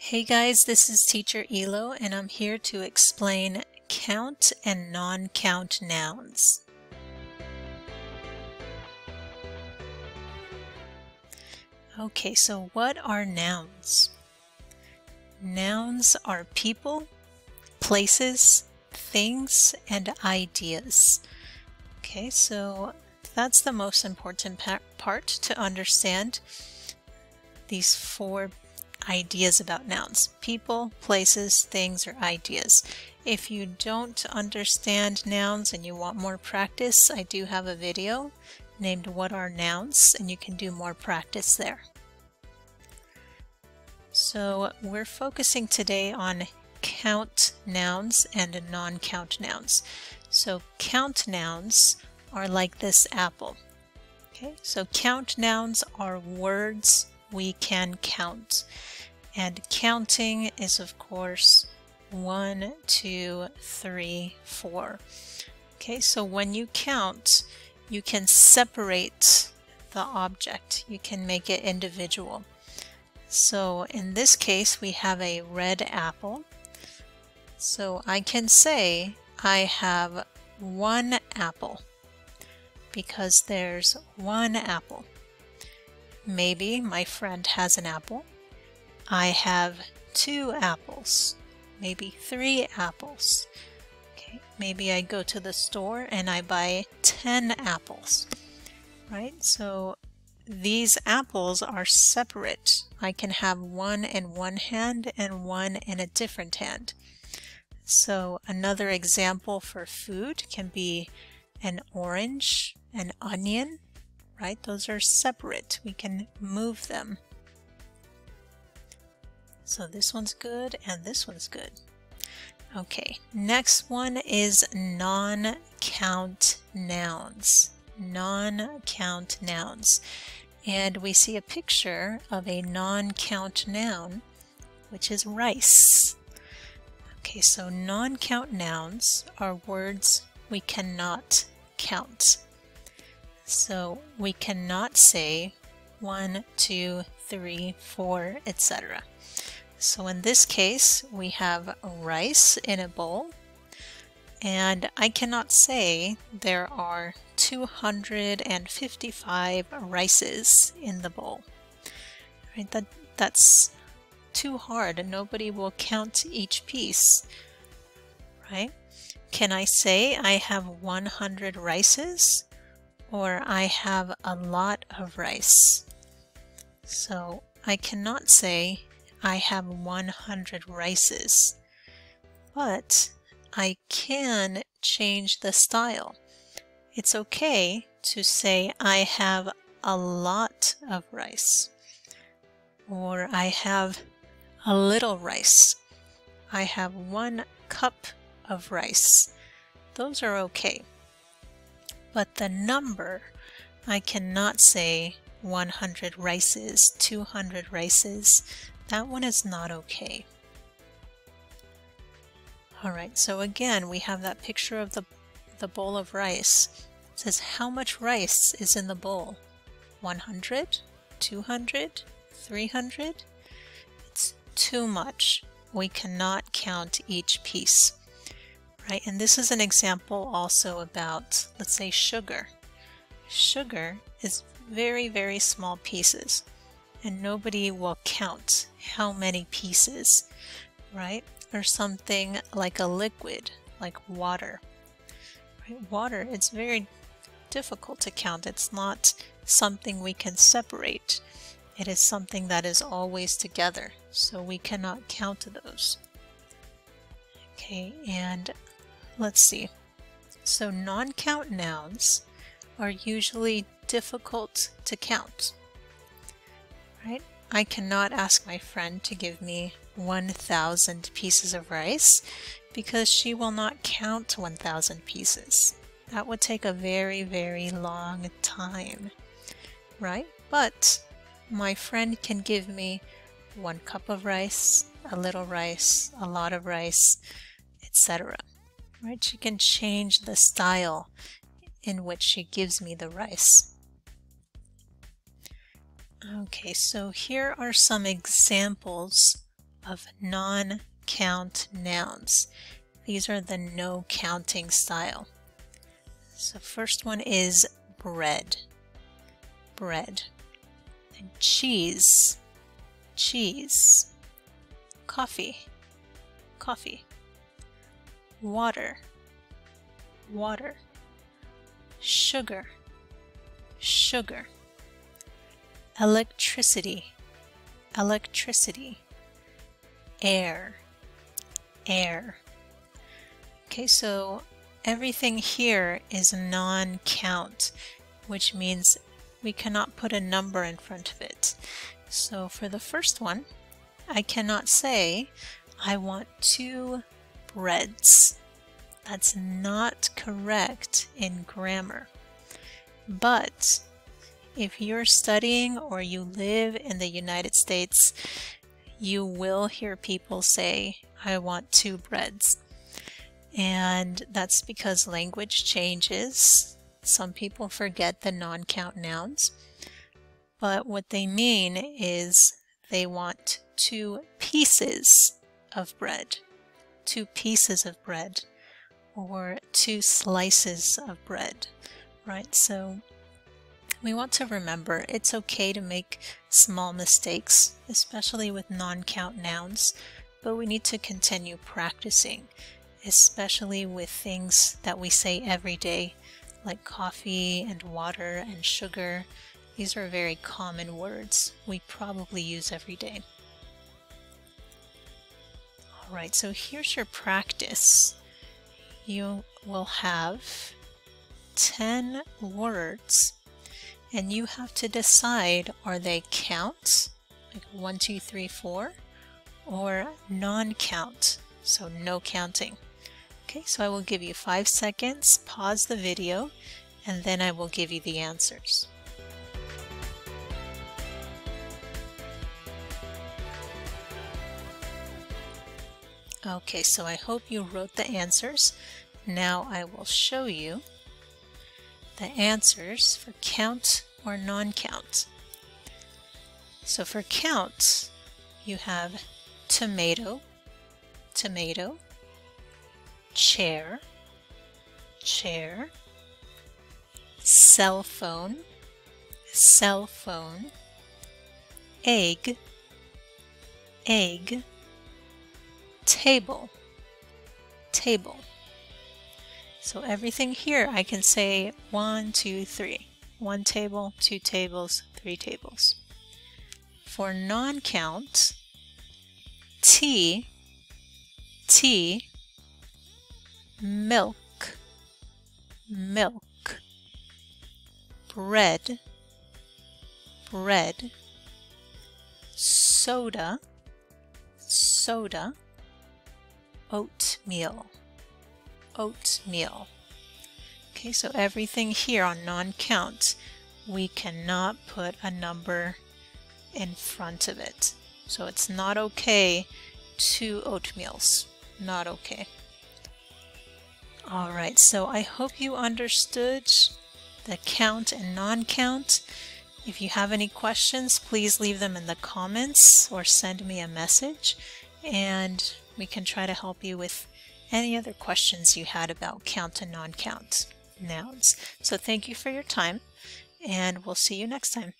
Hey guys, this is Teacher Elo and I'm here to explain count and non-count nouns. Okay, so what are nouns? Nouns are people, places, things, and ideas. Okay, so that's the most important part to understand these four ideas about nouns: people, places, things, or ideas. If you don't understand nouns and you want more practice, I do have a video named What Are Nouns, and you can do more practice there. So we're focusing today on count nouns and non-count nouns. So count nouns are like this apple. Okay, so count nouns are words we can count. And counting is, of course, 1, 2, 3, 4. Okay, so when you count, you can separate the object. You can make it individual. So in this case, we have a red apple. So I can say I have 1 apple because there's 1 apple. Maybe my friend has an apple. I have 2 apples, maybe 3 apples. Okay, maybe I go to the store and I buy 10 apples, right? So these apples are separate. I can have 1 in one hand and 1 in a different hand. So another example for food can be an orange, an onion, right? Those are separate. We can move them. So this one's good and this one's good. Okay, next one is non-count nouns. Non-count nouns. And we see a picture of a non-count noun, which is rice. Okay, so non-count nouns are words we cannot count. So we cannot say 1, 2, 3, 4, etc. So in this case, we have rice in a bowl, and I cannot say there are 255 rices in the bowl. Right? That's too hard, and nobody will count each piece, right? Can I say I have 100 rices, or I have a lot of rice? So I cannot say I have 100 rices, but I can change the style. It's okay to say I have a lot of rice, or I have a little rice. I have 1 cup of rice. Those are okay. But the number, I cannot say 100 rices, 200 rices. That one is not okay. Alright, so again, we have that picture of the bowl of rice. It says how much rice is in the bowl? 100? 200? 300? It's too much. We cannot count each piece. Right? And this is an example also about, let's say, sugar. Sugar is very, very small pieces, and nobody will count how many pieces, right? Or something like a liquid, like water. Right? Water, it's very difficult to count. It's not something we can separate. It is something that is always together, so we cannot count those. Okay, and let's see. So non-count nouns are usually difficult to count, right? I cannot ask my friend to give me 1,000 pieces of rice because she will not count 1,000 pieces. That would take a very, very long time, right? But my friend can give me 1 cup of rice, a little rice, a lot of rice, etc. Right? She can change the style in which she gives me the rice. Okay, so here are some examples of non-count nouns. These are the no counting style. So first one is bread, bread, and cheese, cheese, coffee, coffee, water, water, sugar, sugar, electricity, electricity, air, air. Okay, so everything here is non-count, which means we cannot put a number in front of it. So for the first one, I cannot say, I want 2 breads. That's not correct in grammar. But if you're studying or you live in the United States, you will hear people say, I want 2 breads. And that's because language changes. Some people forget the non-count nouns. But what they mean is they want 2 pieces of bread. 2 pieces of bread. Or 2 slices of bread. Right? So we want to remember it's okay to make small mistakes, especially with non-count nouns. But we need to continue practicing, especially with things that we say every day, like coffee and water and sugar. These are very common words we probably use every day. Alright, so here's your practice. You will have 10 words, and you have to decide, are they count, like 1, 2, 3, 4, or non-count, so no counting. Okay, so I will give you 5 seconds, pause the video, and then I will give you the answers. Okay, so I hope you wrote the answers. Now I will show you the answers for count or non-count. So for count, you have tomato, tomato, chair, chair, cell phone, cell phone, egg, egg, table, table. So everything here I can say 1, 2, 3. 1 table, 2 tables, 3 tables. For non-count, tea, tea, milk, milk, bread, bread, soda, soda, oatmeal, oatmeal. Okay, so everything here on non-count, we cannot put a number in front of it. So it's not okay, 2 oatmeals, not okay. Alright, so I hope you understood the count and non-count. If you have any questions, please leave them in the comments or send me a message, and we can try to help you with any other questions you had about count and non-count nouns. So thank you for your time, and we'll see you next time.